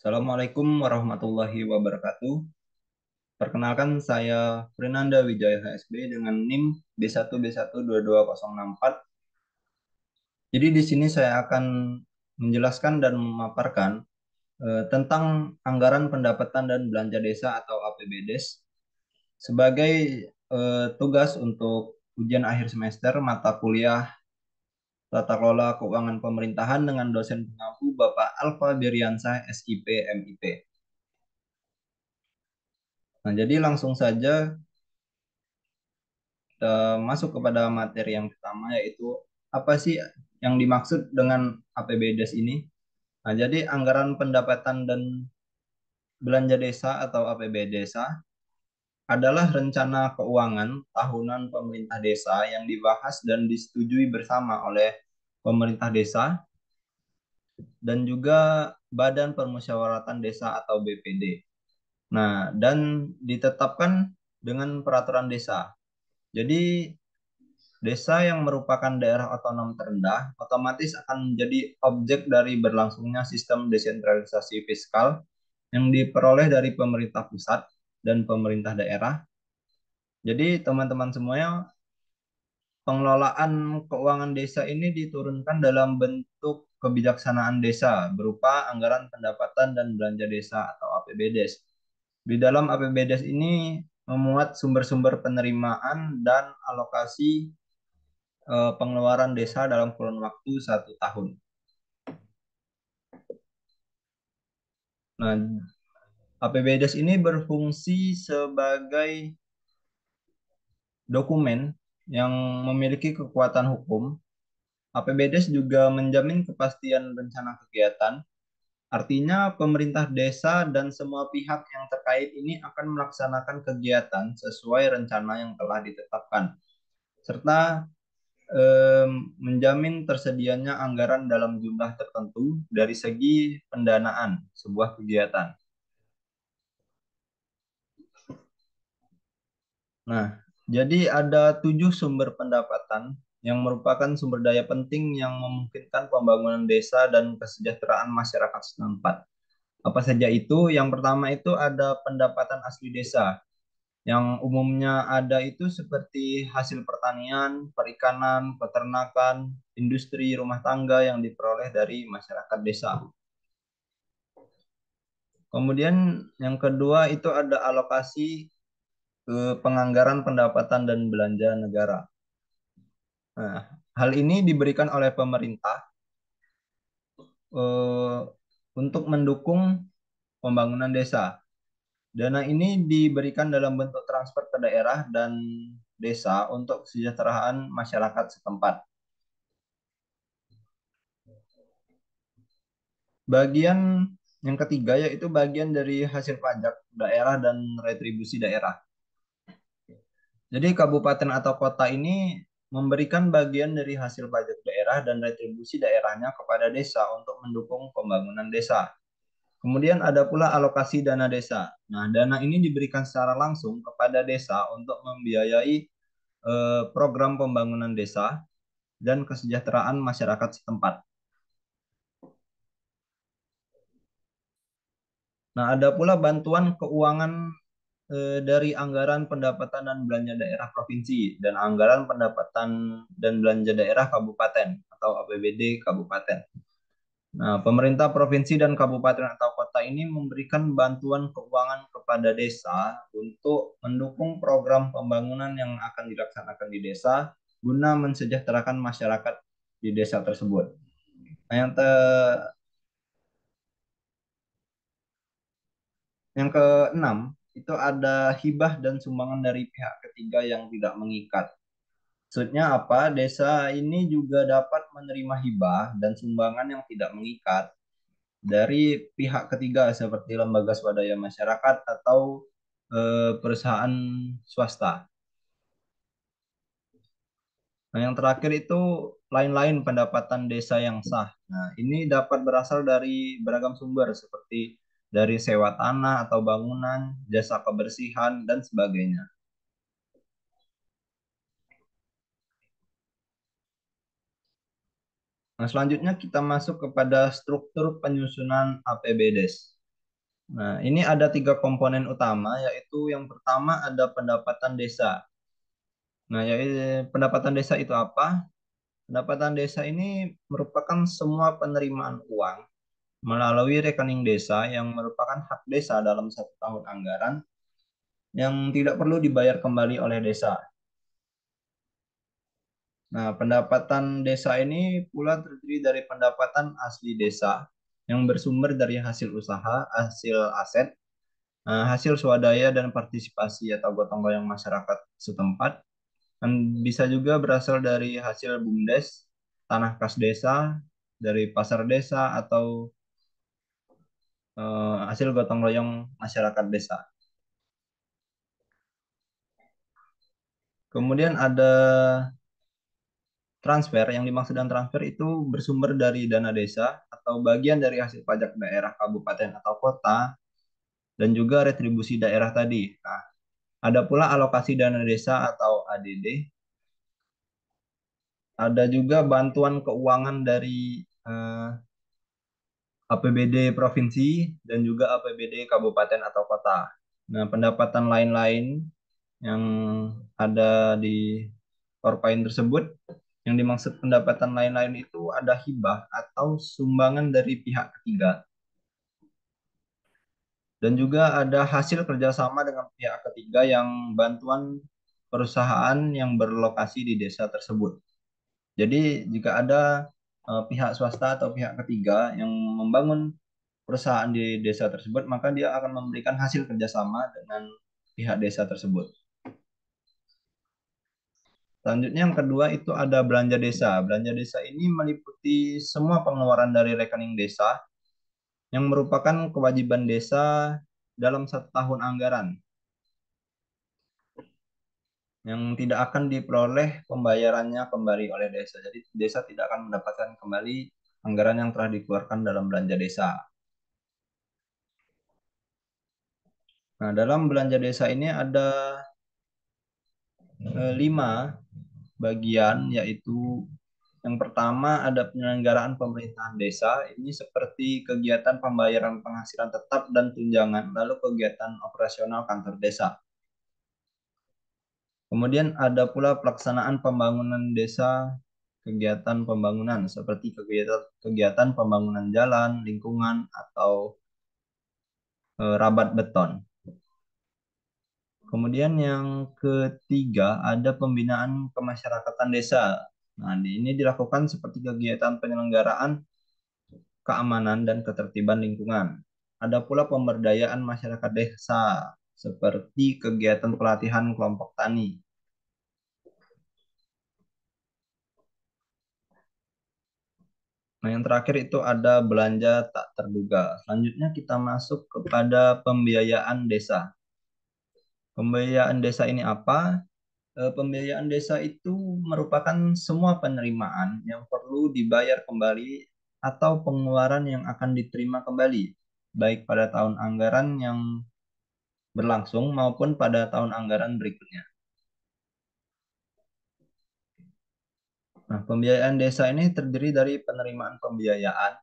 Assalamualaikum warahmatullahi wabarakatuh. Perkenalkan saya Fernanda Wijaya HSB dengan NIM B1B1220064. Jadi di sini saya akan menjelaskan dan memaparkan tentang anggaran pendapatan dan belanja desa atau APBDes sebagai tugas untuk ujian akhir semester mata kuliah Tata Kelola Keuangan Pemerintahan dengan dosen pengampu Bapak Alfa Biriansah SIP MIP. Nah, jadi langsung saja kita masuk kepada materi yang pertama, yaitu apa sih yang dimaksud dengan APBDes ini. Nah, jadi anggaran pendapatan dan belanja desa atau APB desa adalah rencana keuangan tahunan pemerintah desa yang dibahas dan disetujui bersama oleh pemerintah desa dan juga Badan Permusyawaratan Desa atau BPD. Nah, dan ditetapkan dengan peraturan desa. Jadi desa yang merupakan daerah otonom terendah otomatis akan menjadi objek dari berlangsungnya sistem desentralisasi fiskal yang diperoleh dari pemerintah pusat dan pemerintah daerah. Jadi teman-teman semuanya, pengelolaan keuangan desa ini diturunkan dalam bentuk kebijaksanaan desa berupa anggaran pendapatan dan belanja desa atau APBDes. Di dalam APBDes ini memuat sumber-sumber penerimaan dan alokasi pengeluaran desa dalam kurun waktu 1 tahun. Nah, APBDes ini berfungsi sebagai dokumen yang memiliki kekuatan hukum. APBDes juga menjamin kepastian rencana kegiatan. Artinya, pemerintah desa dan semua pihak yang terkait ini akan melaksanakan kegiatan sesuai rencana yang telah ditetapkan, serta menjamin tersedianya anggaran dalam jumlah tertentu dari segi pendanaan sebuah kegiatan. Nah, jadi ada 7 sumber pendapatan yang merupakan sumber daya penting yang memungkinkan pembangunan desa dan kesejahteraan masyarakat setempat. Apa saja itu? Yang pertama itu ada pendapatan asli desa, yang umumnya ada itu seperti hasil pertanian, perikanan, peternakan, industri rumah tangga yang diperoleh dari masyarakat desa. Kemudian yang kedua itu ada alokasi ke penganggaran pendapatan dan belanja negara. Nah, hal ini diberikan oleh pemerintah eh, untuk mendukung pembangunan desa. Dana ini diberikan dalam bentuk transfer ke daerah dan desa untuk kesejahteraan masyarakat setempat. Bagian yang ketiga yaitu bagian dari hasil pajak daerah dan retribusi daerah. Jadi kabupaten atau kota ini memberikan bagian dari hasil pajak daerah dan retribusi daerahnya kepada desa untuk mendukung pembangunan desa. Kemudian ada pula alokasi dana desa. Nah, dana ini diberikan secara langsung kepada desa untuk membiayai program pembangunan desa dan kesejahteraan masyarakat setempat. Nah, ada pula bantuan keuangan dari anggaran pendapatan dan belanja daerah provinsi dan anggaran pendapatan dan belanja daerah kabupaten atau APBD kabupaten. Nah, pemerintah provinsi dan kabupaten atau kota ini memberikan bantuan keuangan kepada desa untuk mendukung program pembangunan yang akan dilaksanakan di desa guna mensejahterakan masyarakat di desa tersebut. Nah, yang keenam itu ada hibah dan sumbangan dari pihak ketiga yang tidak mengikat. Maksudnya apa? Desa ini juga dapat menerima hibah dan sumbangan yang tidak mengikat dari pihak ketiga seperti lembaga swadaya masyarakat atau perusahaan swasta. Nah, yang terakhir itu lain-lain pendapatan desa yang sah. Nah, ini dapat berasal dari beragam sumber seperti dari sewa tanah atau bangunan, jasa kebersihan, dan sebagainya. Nah, selanjutnya kita masuk kepada struktur penyusunan APBDes. Nah, ini ada tiga komponen utama, yaitu yang pertama ada pendapatan desa. Nah, yaitu pendapatan desa itu apa? Pendapatan desa ini merupakan semua penerimaan uang melalui rekening desa yang merupakan hak desa dalam satu tahun anggaran yang tidak perlu dibayar kembali oleh desa. Nah, pendapatan desa ini pula terdiri dari pendapatan asli desa yang bersumber dari hasil usaha, hasil aset, hasil swadaya dan partisipasi atau gotong royong masyarakat setempat. Dan bisa juga berasal dari hasil BUMDes, tanah kas desa, dari pasar desa atau hasil gotong royong masyarakat desa. Kemudian ada transfer, yang dimaksud dengan transfer itu bersumber dari dana desa atau bagian dari hasil pajak daerah, kabupaten atau kota, dan juga retribusi daerah tadi. Nah, ada pula alokasi dana desa atau ADD, ada juga bantuan keuangan dari APBD provinsi dan juga APBD kabupaten atau kota. Nah, pendapatan lain-lain yang ada di Korpain tersebut, yang dimaksud pendapatan lain-lain itu ada hibah atau sumbangan dari pihak ketiga. Dan juga ada hasil kerjasama dengan pihak ketiga yang bantuan perusahaan yang berlokasi di desa tersebut. Jadi jika ada pihak swasta atau pihak ketiga yang membangun perusahaan di desa tersebut, maka dia akan memberikan hasil kerjasama dengan pihak desa tersebut. Selanjutnya yang kedua itu ada belanja desa. Belanja desa ini meliputi semua pengeluaran dari rekening desa yang merupakan kewajiban desa dalam satu tahun anggaran yang tidak akan diperoleh pembayarannya kembali oleh desa. Jadi desa tidak akan mendapatkan kembali anggaran yang telah dikeluarkan dalam belanja desa. Nah, dalam belanja desa ini ada 5 bagian, yaitu yang pertama ada penyelenggaraan pemerintahan desa, ini seperti kegiatan pembayaran penghasilan tetap dan tunjangan, lalu kegiatan operasional kantor desa. Kemudian ada pula pelaksanaan pembangunan desa, kegiatan pembangunan seperti kegiatan pembangunan jalan, lingkungan, atau rabat beton. Kemudian yang ketiga ada pembinaan kemasyarakatan desa. Nah, ini dilakukan seperti kegiatan penyelenggaraan keamanan dan ketertiban lingkungan. Ada pula pemberdayaan masyarakat desa seperti kegiatan pelatihan kelompok tani. Nah, yang terakhir itu ada belanja tak terduga. Selanjutnya kita masuk kepada pembiayaan desa. Pembiayaan desa ini apa? Pembiayaan desa itu merupakan semua penerimaan yang perlu dibayar kembali atau pengeluaran yang akan diterima kembali, baik pada tahun anggaran yang berlangsung maupun pada tahun anggaran berikutnya. Nah, pembiayaan desa ini terdiri dari penerimaan pembiayaan,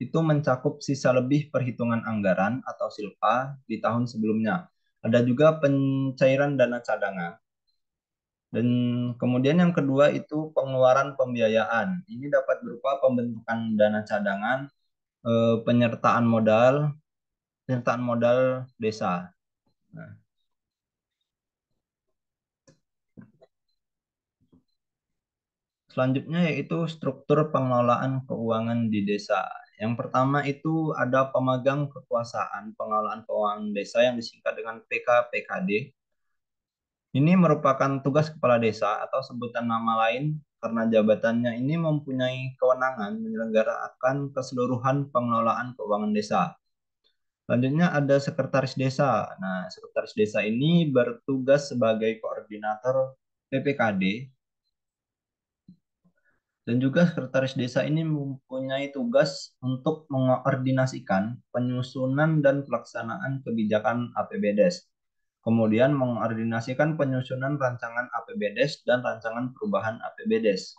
itu mencakup sisa lebih perhitungan anggaran atau silpa di tahun sebelumnya. Ada juga pencairan dana cadangan. Dan kemudian yang kedua itu pengeluaran pembiayaan. Ini dapat berupa pembentukan dana cadangan, penyertaan modal desa. Nah, selanjutnya yaitu struktur pengelolaan keuangan di desa. Yang pertama itu ada pemegang kekuasaan pengelolaan keuangan desa yang disingkat dengan PKPKD. Ini merupakan tugas kepala desa atau sebutan nama lain karena jabatannya ini mempunyai kewenangan menyelenggarakan keseluruhan pengelolaan keuangan desa. Selanjutnya ada sekretaris desa. Nah, sekretaris desa ini bertugas sebagai koordinator PPKD, dan juga sekretaris desa ini mempunyai tugas untuk mengkoordinasikan penyusunan dan pelaksanaan kebijakan APBDes. Kemudian mengkoordinasikan penyusunan rancangan APBDes dan rancangan perubahan APBDes.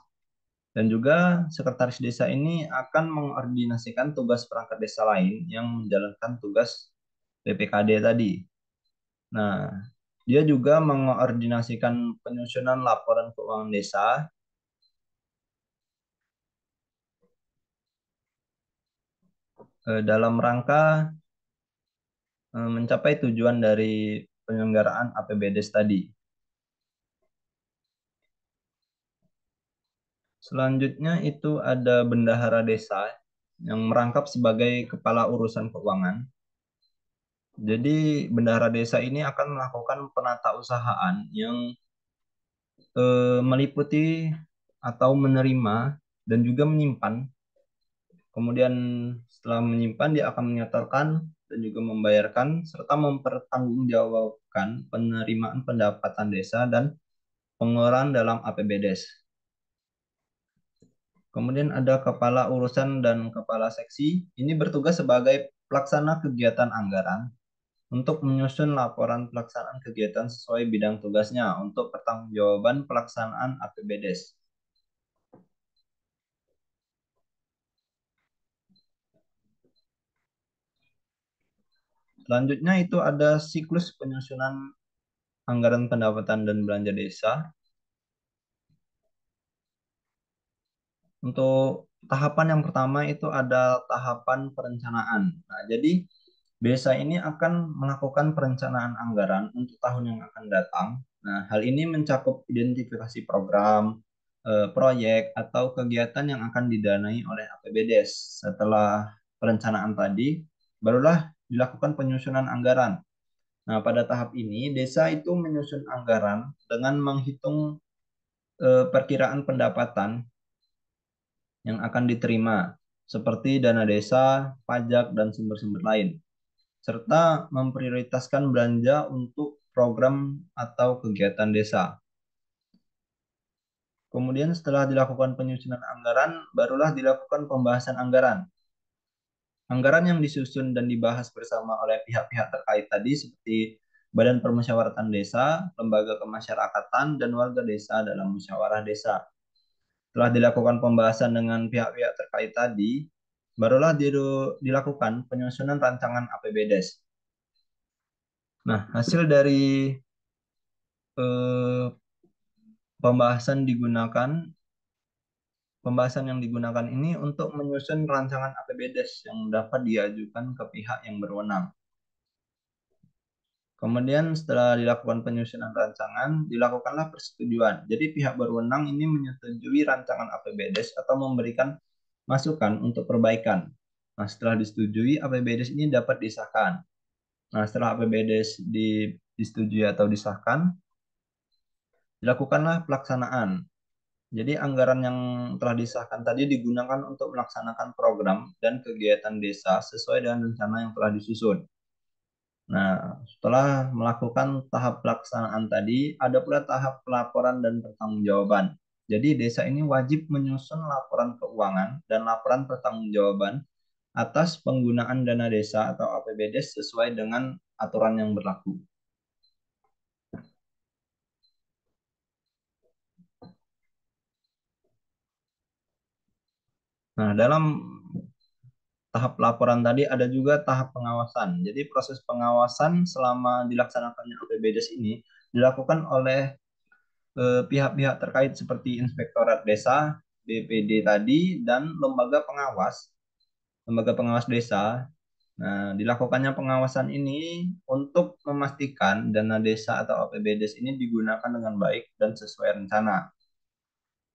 Dan juga sekretaris desa ini akan mengkoordinasikan tugas perangkat desa lain yang menjalankan tugas PPKD tadi. Nah, dia juga mengkoordinasikan penyusunan laporan keuangan desa dalam rangka mencapai tujuan dari penyelenggaraan APBDes tadi. Selanjutnya itu ada bendahara desa yang merangkap sebagai kepala urusan keuangan. Jadi bendahara desa ini akan melakukan penatausahaan yang meliputi atau menerima dan juga menyimpan. Kemudian setelah menyimpan dia akan menyetorkan dan juga membayarkan serta mempertanggungjawabkan penerimaan pendapatan desa dan pengeluaran dalam APBDes. Kemudian ada kepala urusan dan kepala seksi. Ini bertugas sebagai pelaksana kegiatan anggaran untuk menyusun laporan pelaksanaan kegiatan sesuai bidang tugasnya untuk pertanggungjawaban pelaksanaan APBDes. Selanjutnya itu ada siklus penyusunan anggaran pendapatan dan belanja desa. Untuk tahapan yang pertama itu ada tahapan perencanaan. Nah, jadi desa ini akan melakukan perencanaan anggaran untuk tahun yang akan datang. Nah, hal ini mencakup identifikasi program, proyek, atau kegiatan yang akan didanai oleh APBDes. Setelah perencanaan tadi, barulah dilakukan penyusunan anggaran. Nah, pada tahap ini, desa itu menyusun anggaran dengan menghitung perkiraan pendapatan yang akan diterima, seperti dana desa, pajak, dan sumber-sumber lain, serta memprioritaskan belanja untuk program atau kegiatan desa. Kemudian setelah dilakukan penyusunan anggaran, barulah dilakukan pembahasan anggaran. Anggaran yang disusun dan dibahas bersama oleh pihak-pihak terkait tadi seperti Badan Permusyawaratan Desa, Lembaga Kemasyarakatan, dan warga desa dalam musyawarah desa. Setelah dilakukan pembahasan dengan pihak-pihak terkait tadi, barulah dilakukan penyusunan rancangan APBDes. Nah, hasil dari eh, pembahasan yang digunakan ini untuk menyusun rancangan APBDes yang dapat diajukan ke pihak yang berwenang. Kemudian setelah dilakukan penyusunan rancangan, dilakukanlah persetujuan. Jadi pihak berwenang ini menyetujui rancangan APBDes atau memberikan masukan untuk perbaikan. Nah, setelah disetujui, APBDes ini dapat disahkan. Nah, setelah APBDes disetujui atau disahkan, dilakukanlah pelaksanaan. Jadi anggaran yang telah disahkan tadi digunakan untuk melaksanakan program dan kegiatan desa sesuai dengan rencana yang telah disusun. Nah, setelah melakukan tahap pelaksanaan tadi, ada pula tahap pelaporan dan pertanggungjawaban. Jadi desa ini wajib menyusun laporan keuangan dan laporan pertanggungjawaban atas penggunaan dana desa atau APBDes sesuai dengan aturan yang berlaku. Nah, dalam tahap laporan tadi ada juga tahap pengawasan. Jadi proses pengawasan selama dilaksanakannya APBDes ini dilakukan oleh pihak-pihak terkait seperti Inspektorat Desa, BPD tadi, dan lembaga pengawas desa. Nah, dilakukannya pengawasan ini untuk memastikan dana desa atau APBDes ini digunakan dengan baik dan sesuai rencana.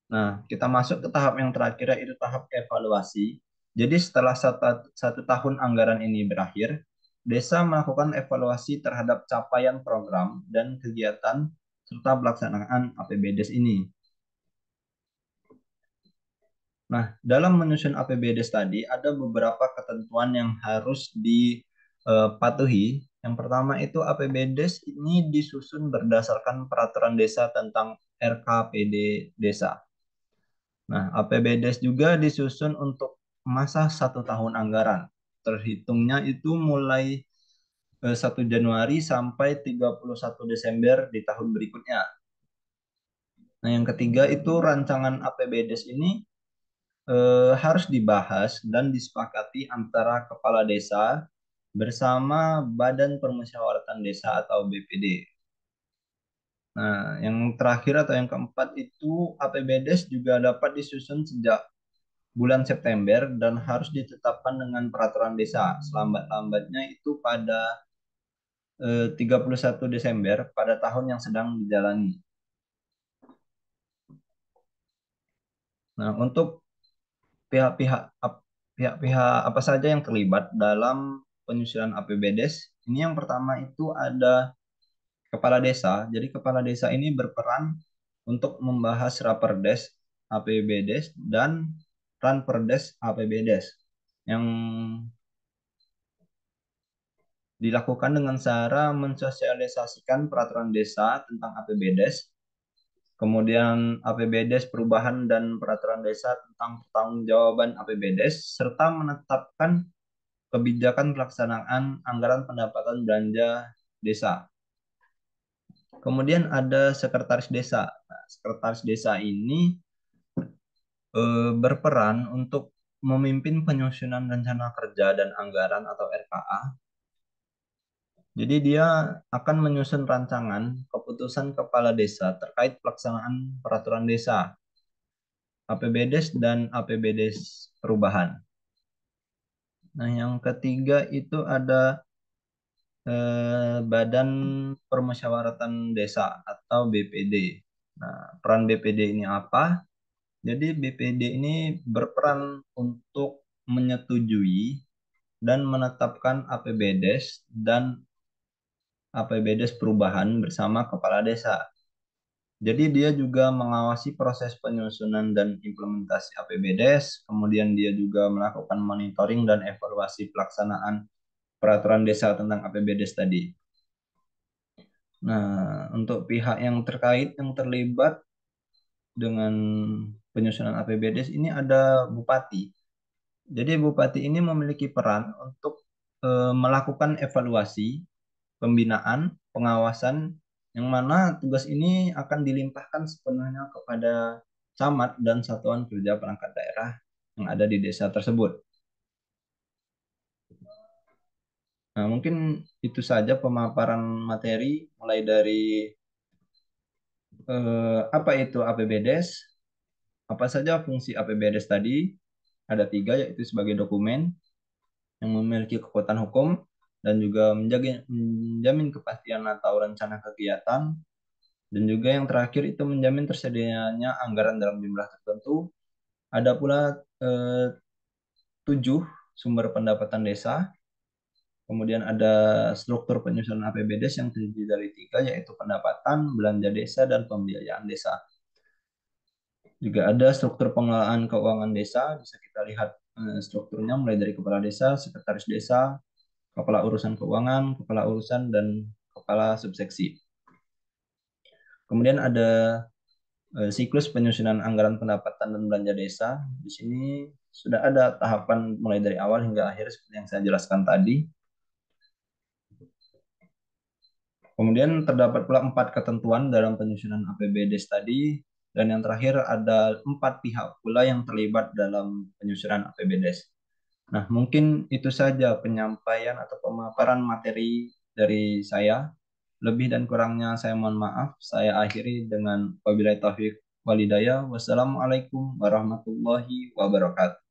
Nah, kita masuk ke tahap yang terakhir yaitu tahap evaluasi. Jadi setelah satu tahun anggaran ini berakhir, desa melakukan evaluasi terhadap capaian program dan kegiatan serta pelaksanaan APBDes ini. Nah, dalam menyusun APBDes tadi ada beberapa ketentuan yang harus dipatuhi. Yang pertama itu APBDes ini disusun berdasarkan peraturan desa tentang RKPD desa. Nah, APBDes juga disusun untuk masa 1 tahun anggaran. Terhitungnya itu mulai 1 Januari sampai 31 Desember di tahun berikutnya. Nah, yang ketiga itu rancangan APBDes ini harus dibahas dan disepakati antara kepala desa bersama Badan Permusyawaratan Desa atau BPD. Nah, yang terakhir atau yang keempat itu APBDes juga dapat disusun sejak bulan September dan harus ditetapkan dengan peraturan desa selambat-lambatnya itu pada 31 Desember pada tahun yang sedang dijalani. Nah, untuk pihak-pihak pihak-pihak apa saja yang terlibat dalam penyusunan APBDes, ini yang pertama itu ada kepala desa. Jadi kepala desa ini berperan untuk membahas Raperdes APBDes dan Ranperdes APBDes yang dilakukan dengan cara mensosialisasikan peraturan desa tentang APBDes, kemudian APBDes perubahan dan peraturan desa tentang pertanggungjawaban APBDes, serta menetapkan kebijakan pelaksanaan anggaran pendapatan belanja desa. Kemudian ada sekretaris desa. Nah, sekretaris desa ini berperan untuk memimpin penyusunan rencana kerja dan anggaran atau RKA. Jadi dia akan menyusun rancangan keputusan kepala desa terkait pelaksanaan peraturan desa, APBDes dan APBDes perubahan. Nah, yang ketiga itu ada Badan Permusyawaratan Desa atau BPD. Nah, peran BPD ini apa? Jadi BPD ini berperan untuk menyetujui dan menetapkan APBDes dan APBDes perubahan bersama kepala desa. Jadi dia juga mengawasi proses penyusunan dan implementasi APBDes, kemudian dia juga melakukan monitoring dan evaluasi pelaksanaan peraturan desa tentang APBDes tadi. Nah, untuk pihak yang terkait yang terlibat dengan penyusunan APBDes ini ada bupati. Jadi bupati ini memiliki peran untuk melakukan evaluasi, pembinaan, pengawasan, yang mana tugas ini akan dilimpahkan sepenuhnya kepada camat dan satuan kerja perangkat daerah yang ada di desa tersebut. Nah, mungkin itu saja pemaparan materi, mulai dari apa itu APBDes, apa saja fungsi APBDes tadi, ada tiga, yaitu sebagai dokumen yang memiliki kekuatan hukum dan juga menjamin kepastian atau rencana kegiatan, dan juga yang terakhir itu menjamin tersedianya anggaran dalam jumlah tertentu. Ada pula eh, 7 sumber pendapatan desa, kemudian ada struktur penyusunan APBDes yang terdiri dari tiga, yaitu pendapatan, belanja desa, dan pembiayaan desa. Juga ada struktur pengelolaan keuangan desa, bisa kita lihat strukturnya mulai dari kepala desa, sekretaris desa, kepala urusan keuangan, kepala urusan, dan kepala subseksi. Kemudian ada siklus penyusunan anggaran pendapatan dan belanja desa. Di sini sudah ada tahapan mulai dari awal hingga akhir seperti yang saya jelaskan tadi. Kemudian terdapat pula 4 ketentuan dalam penyusunan APBDes tadi, dan yang terakhir ada 4 pihak pula yang terlibat dalam penyusunan APBDes. Nah, mungkin itu saja penyampaian atau pemaparan materi dari saya. Lebih dan kurangnya saya mohon maaf. Saya akhiri dengan wabillahi taufik walhidayah. Wassalamualaikum warahmatullahi wabarakatuh.